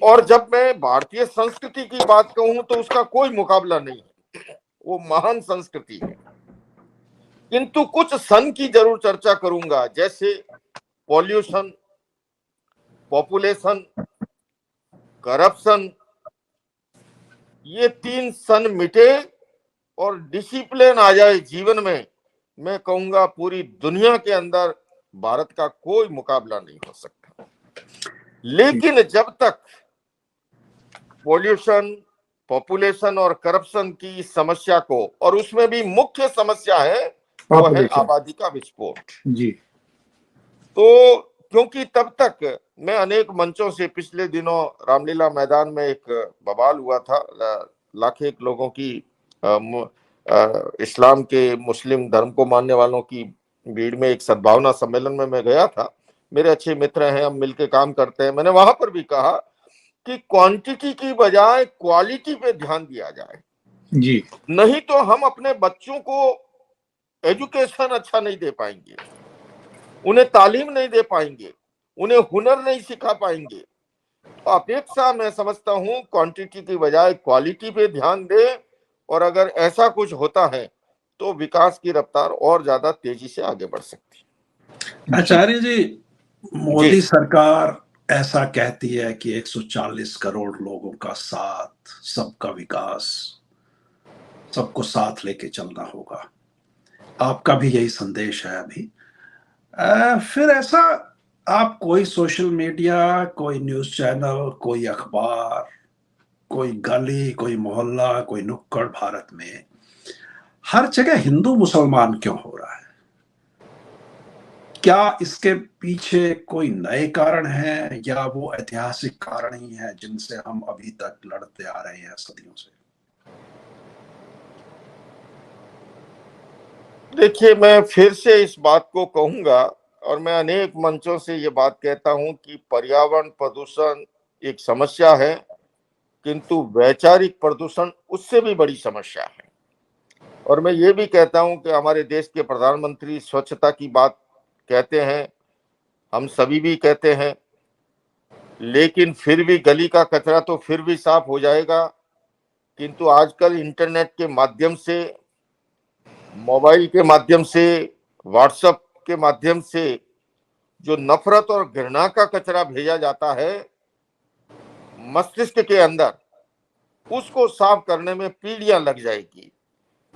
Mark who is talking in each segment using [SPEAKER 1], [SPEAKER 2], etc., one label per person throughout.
[SPEAKER 1] और जब मैं भारतीय संस्कृति की बात कहूं तो उसका कोई मुकाबला नहीं है, वो महान संस्कृति है। किंतु कुछ सन की जरूर चर्चा करूंगा, जैसे पॉल्यूशन, पॉपुलेशन, करप्शन, ये 3 सन मिटे और डिसिप्लिन आ जाए जीवन में, मैं कहूंगा पूरी दुनिया के अंदर भारत का कोई मुकाबला नहीं हो सकता। लेकिन जब तक पॉल्यूशन, पॉपुलेशन और करप्शन की समस्या को, और उसमें भी मुख्य समस्या है वो है आबादी का विस्फोट
[SPEAKER 2] जी,
[SPEAKER 1] तो क्योंकि तब तक मैं अनेक मंचों से, पिछले दिनों रामलीला मैदान में एक बवाल हुआ था, लाखें लोगों की इस्लाम के, मुस्लिम धर्म को मानने वालों की भीड़ में एक सद्भावना सम्मेलन में मैं गया था। मेरे अच्छे मित्र हैं, हम मिलकर काम करते हैं। मैंने वहां पर भी कहा कि क्वांटिटी की बजाय क्वालिटी पे ध्यान दिया जाए
[SPEAKER 2] जी,
[SPEAKER 1] नहीं तो हम अपने बच्चों को एजुकेशन अच्छा नहीं दे पाएंगे, उन्हें तालीम नहीं दे पाएंगे, उन्हें हुनर नहीं सिखा पाएंगे। तो अपेक्षा मैं समझता हूं क्वांटिटी की बजाय क्वालिटी पे ध्यान दे, और अगर ऐसा कुछ होता है तो विकास की रफ्तार और ज्यादा तेजी से आगे बढ़ सकती है।
[SPEAKER 3] आचार्य जी, मोदी सरकार ऐसा कहती है कि 140 करोड़ लोगों का साथ, सबका विकास, सबको साथ लेके चलना होगा। आपका भी यही संदेश है अभी। फिर ऐसा आप कोई सोशल मीडिया, कोई न्यूज चैनल, कोई अखबार, कोई गली, कोई मोहल्ला, कोई नुक्कड़ भारत में हर जगह हिंदू मुसलमान क्यों हो रहा है? क्या इसके पीछे कोई नए कारण हैं या वो ऐतिहासिक कारण ही हैं जिनसे हम अभी तक लड़ते आ रहे हैं सदियों से?
[SPEAKER 1] देखिए, मैं फिर से इस बात को कहूंगा, और मैं अनेक मंचों से ये बात कहता हूं कि पर्यावरण प्रदूषण एक समस्या है, किंतु वैचारिक प्रदूषण उससे भी बड़ी समस्या है। और मैं ये भी कहता हूं कि हमारे देश के प्रधानमंत्री स्वच्छता की बात कहते हैं, हम सभी भी कहते हैं, लेकिन फिर भी गली का कचरा तो फिर भी साफ हो जाएगा। किंतु आजकल इंटरनेट के माध्यम से, मोबाइल के माध्यम से, व्हाट्सएप के माध्यम से जो नफरत और घृणा का कचरा भेजा जाता है मस्तिष्क के अंदर, उसको साफ करने में पीढ़ियां लग जाएगी।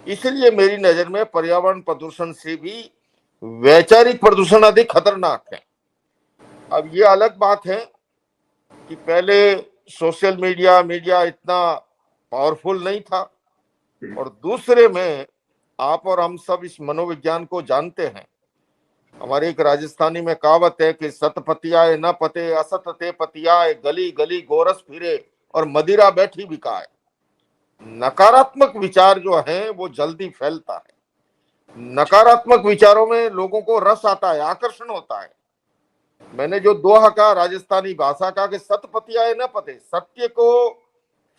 [SPEAKER 1] इसलिए मेरी नजर में पर्यावरण प्रदूषण से भी वैचारिक प्रदूषण अधिक खतरनाक है। अब ये अलग बात है कि पहले सोशल मीडिया इतना पावरफुल नहीं था, और दूसरे में आप और हम सब इस मनोविज्ञान को जानते हैं। हमारे एक राजस्थानी में कहावत है कि सत पतियाए न पते, असत ते पतियाए, गली गली गोरस फिरे और मदिरा बैठी बिकाए। नकारात्मक विचार जो है वो जल्दी फैलता है। नकारात्मक विचारों में लोगों को रस आता है, आकर्षण होता है। मैंने जो दोहा कहा राजस्थानी भाषा का कि सत पतियाए न पते, सत्य को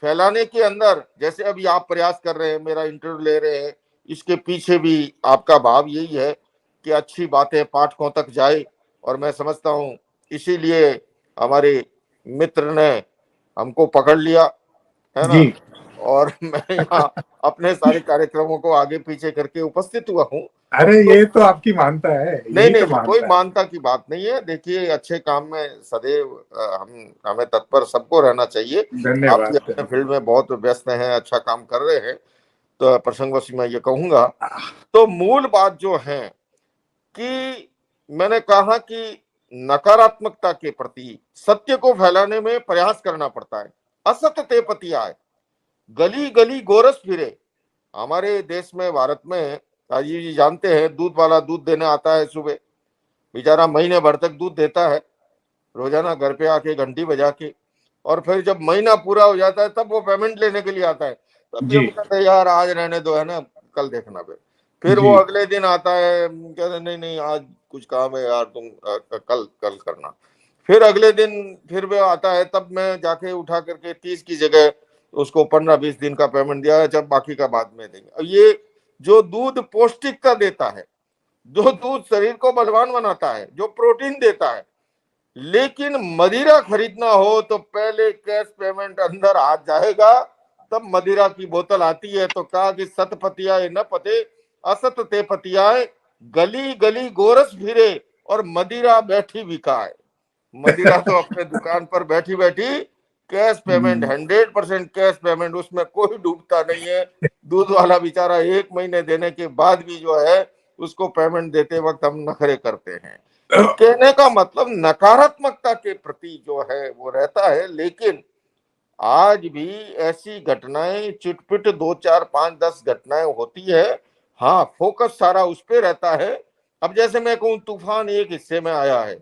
[SPEAKER 1] फैलाने के अंदर, जैसे अभी आप प्रयास कर रहे हैं, मेरा इंटरव्यू ले रहे हैं, इसके पीछे भी आपका भाव यही है कि अच्छी बातें पाठकों तक जाए। और मैं समझता हूं इसीलिए हमारे मित्र ने हमको पकड़ लिया है ना, और मैं यहाँ अपने सारे कार्यक्रमों को आगे पीछे करके उपस्थित हुआ हूँ।
[SPEAKER 2] अरे ये तो आपकी मानता है,
[SPEAKER 1] नहीं, कोई मानता की बात नहीं है। देखिए, अच्छे काम में सदैव हमें तत्पर सबको रहना चाहिए। आप भी अपने फील्ड में बहुत व्यस्त हैं, अच्छा काम कर रहे हैं, तो प्रसंगवश मैं ये कहूंगा। तो मूल बात जो है कि मैंने कहा कि नकारात्मकता के प्रति सत्य को फैलाने में प्रयास करना पड़ता है। असत ते पतियाए, गली गली गोरस फिरे। हमारे देश में, भारत में, राजीव जी जानते हैं, दूध वाला दूध देने आता है सुबह, बेचारा महीने भर तक दूध देता है, रोजाना घर पे आके घंटी बजा के, और फिर जब महीना पूरा हो जाता है तब वो पेमेंट लेने के लिए आता है। तब भी हम कहते हैं यार आज रहने दो, है ना, कल देखना। फिर वो अगले दिन आता है, कहते नहीं आज कुछ काम है यार, तुम कल करना। फिर अगले दिन फिर वो आता है, तब मैं जाके उठा करके 30 की जगह उसको 15-20 दिन का पेमेंट दिया है, जब बाकी का बाद में देंगे। ये जो दूध पौष्टिकता देता है, जो दूध शरीर को बलवान बनाता है, जो प्रोटीन देता है, लेकिन मदिरा खरीदना हो तो पहले कैश पेमेंट अंदर आ जाएगा, तब मदिरा की बोतल आती है। तो कहा कि सत पतियाए न पते, असत ते पतियाए, गली गली गोरस फिरे और मदिरा बैठी बिकाए। मदिरा तो अपने दुकान पर बैठी बैठी कैश पेमेंट, 100% कैश पेमेंट, उसमें कोई डूबता नहीं है। दूध वाला बेचारा 1 महीने देने के बाद भी जो है उसको पेमेंट देते वक्त हम नखरे करते हैं। तो कहने का मतलब नकारात्मकता के प्रति जो है वो रहता है, लेकिन आज भी ऐसी घटनाएं चिटपिट 2 4 5 10 घटनाएं होती है। हाँ, फोकस सारा उस पे रहता है। अब जैसे मैं कहूँ तूफान एक हिस्से में आया है,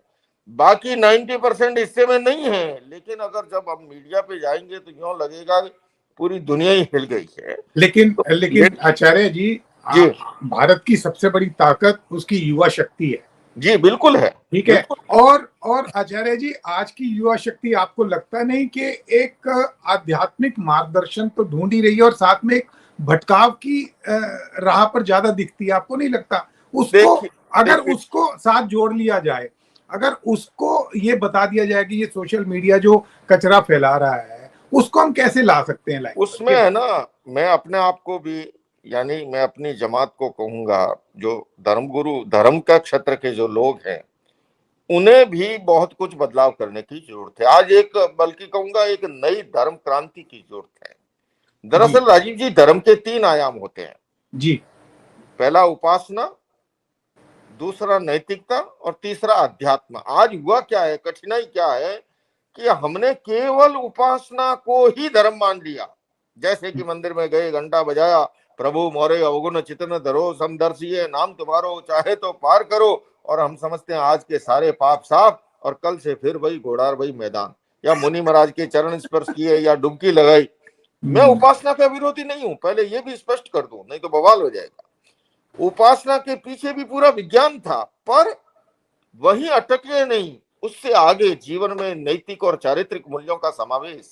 [SPEAKER 1] बाकी 90% हिस्से में नहीं है, लेकिन अगर जब हम मीडिया पे जाएंगे तो यूं लगेगा कि पूरी दुनिया ही हिल गई है।
[SPEAKER 2] लेकिन
[SPEAKER 1] तो
[SPEAKER 2] लेकिन आचार्य जी,
[SPEAKER 1] जी
[SPEAKER 2] भारत की सबसे बड़ी ताकत उसकी युवा शक्ति है।
[SPEAKER 1] जी बिल्कुल है,
[SPEAKER 2] ठीक है।
[SPEAKER 1] बिल्कुल।
[SPEAKER 2] और आचार्य जी, आज की युवा शक्ति आपको लगता नहीं कि एक आध्यात्मिक मार्गदर्शन तो ढूंढ ही रही है और साथ में एक भटकाव की राह पर ज्यादा दिखती है? आपको नहीं लगता उसको, अगर उसको साथ जोड़ लिया जाए, अगर उसको ये बता दिया जाए कि ये सोशल मीडिया जो कचरा फैला रहा है उसको हम कैसे ला सकते हैं लाइफ
[SPEAKER 1] उसमें है ना, मैं अपने आप को भी, यानी मैं अपनी जमात को कहूंगा, जो धर्मगुरु, धर्म का क्षेत्र के जो लोग हैं, उन्हें भी बहुत कुछ बदलाव करने की जरूरत है। आज एक, बल्कि कहूंगा एक नई धर्म क्रांति की जरूरत है। दरअसल राजीव जी, धर्म के 3 आयाम होते हैं
[SPEAKER 2] जी।
[SPEAKER 1] पहला उपासना, दूसरा नैतिकता और तीसरा अध्यात्म। आज हुआ क्या है, कठिनाई क्या है कि हमने केवल उपासना को ही धर्म मान लिया। जैसे कि मंदिर में गए, घंटा बजाया, प्रभु मोरे अवगुण चितन धरो, समदर्शिये नाम तुम्हारो, चाहे तो पार करो, और हम समझते हैं आज के सारे पाप साफ, और कल से फिर वही घोड़ार वही मैदान, या मुनि महाराज के चरण स्पर्श किए या डुबकी लगाई। मैं उपासना का विरोधी नहीं हूं, पहले ये भी स्पष्ट कर दूं, नहीं तो बवाल हो जाएगा। उपासना के पीछे भी पूरा विज्ञान था, पर वही अटके नहीं, उससे आगे जीवन में नैतिक और चारित्रिक मूल्यों का समावेश,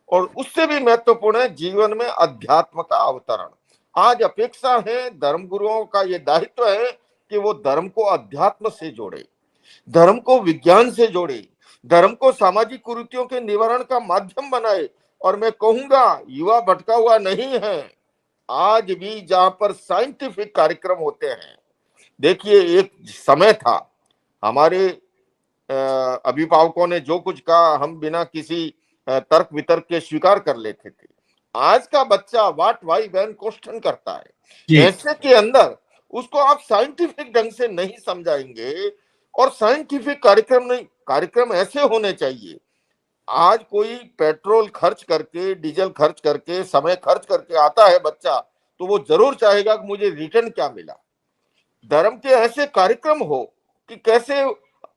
[SPEAKER 1] और उससे भी महत्वपूर्ण है जीवन में अध्यात्म का अवतरण। आज अपेक्षा है, धर्मगुरुओं का यह दायित्व है कि वो धर्म को अध्यात्म से जोड़े, धर्म को विज्ञान से जोड़े, धर्म को सामाजिक कुरीतियों के निवारण का माध्यम बनाए। और मैं कहूंगा युवा भटका हुआ नहीं है। आज भी जहां पर साइंटिफिक कार्यक्रम होते हैं, देखिए एक समय था हमारे अभिभावकों ने जो कुछ कहा हम बिना किसी तर्क वितर्क के स्वीकार कर लेते थे। आज का बच्चा व्हाट वाई व्हेन क्वेश्चन करता है। ऐसे के अंदर उसको आप साइंटिफिक ढंग से नहीं समझाएंगे, और साइंटिफिक कार्यक्रम नहीं, कार्यक्रम ऐसे होने चाहिए। आज कोई पेट्रोल खर्च करके, डीजल खर्च करके, समय खर्च करके आता है बच्चा, तो वो जरूर चाहेगा कि मुझे रिटर्न क्या मिला। धर्म के ऐसे कार्यक्रम हो कि कैसे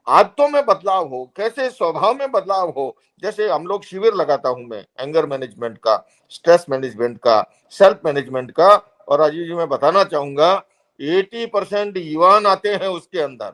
[SPEAKER 1] आदतों में बदलाव हो, कैसे स्वभाव में बदलाव हो। जैसे हम लोग शिविर लगाता हूं मैं, एंगर मैनेजमेंट का, स्ट्रेस मैनेजमेंट का, सेल्फ मैनेजमेंट का, और राजीव जी मैं बताना चाहूंगा 80% युवान आते हैं उसके अंदर।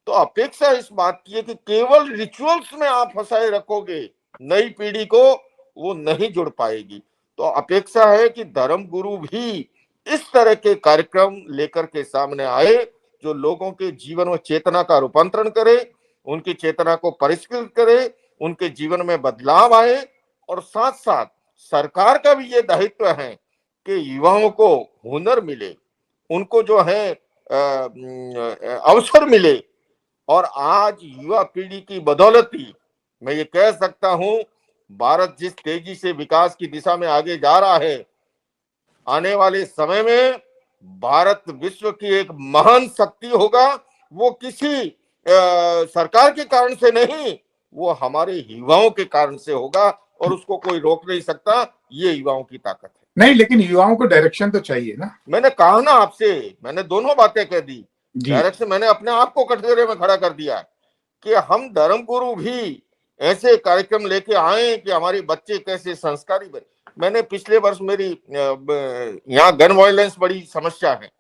[SPEAKER 1] तो अपेक्षा इस बात की है कि केवल रिचुअल्स में आप फंसाए रखोगे नई पीढ़ी को, वो नहीं जुड़ पाएगी। तो अपेक्षा है कि धर्म गुरु भी इस तरह के कार्यक्रम लेकर के सामने आए, जो लोगों के जीवन में चेतना का रूपांतरण करे, उनकी चेतना को परिष्कृत करे, उनके जीवन में बदलाव आए। और साथ साथ सरकार का भी ये दायित्व है कि युवाओं को हुनर मिले, उनको जो है अवसर मिले। और आज युवा पीढ़ी की बदौलती मैं ये कह सकता हूं, भारत जिस तेजी से विकास की दिशा में आगे जा रहा है, आने वाले समय में भारत विश्व की एक महान शक्ति होगा। वो किसी सरकार के कारण से नहीं, वो हमारे युवाओं के कारण से होगा, और उसको कोई रोक नहीं सकता। ये युवाओं की ताकत है।
[SPEAKER 2] नहीं, लेकिन युवाओं को डायरेक्शन तो चाहिए ना।
[SPEAKER 1] मैंने कहा ना आपसे, मैंने दोनों बातें कह दी। डायरेक्शन मैंने अपने आप को कटघरे में खड़ा कर दिया कि हम धर्मगुरु भी ऐसे कार्यक्रम लेके आए कि हमारे बच्चे कैसे संस्कारी बने। मैंने पिछले वर्ष, मेरी यहाँ गन वायलेंस बड़ी समस्या है,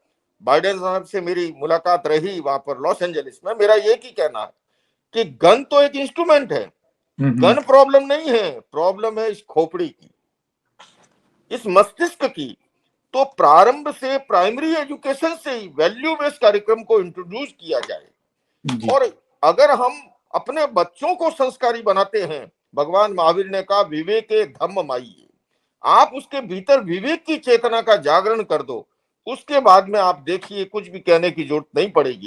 [SPEAKER 1] बाइडेन साहब से मेरी मुलाकात रही वहां पर लॉस एंजलिस में। मेरा एक ही कहना है कि गन तो एक इंस्ट्रूमेंट है, गन प्रॉब्लम नहीं है, प्रॉब्लम है इस खोपड़ी की, इस मस्तिष्क की। तो प्रारंभ से, प्राइमरी एजुकेशन से ही वैल्यू बेस्ड कार्यक्रम को इंट्रोड्यूस किया जाए। और अगर हम अपने बच्चों को संस्कारी बनाते हैं। भगवान महावीर ने कहा विवेके धम्म माई। आप उसके भीतर विवेक की चेतना का जागरण कर दो, उसके बाद में आप देखिए कुछ भी कहने की जरूरत नहीं पड़ेगी।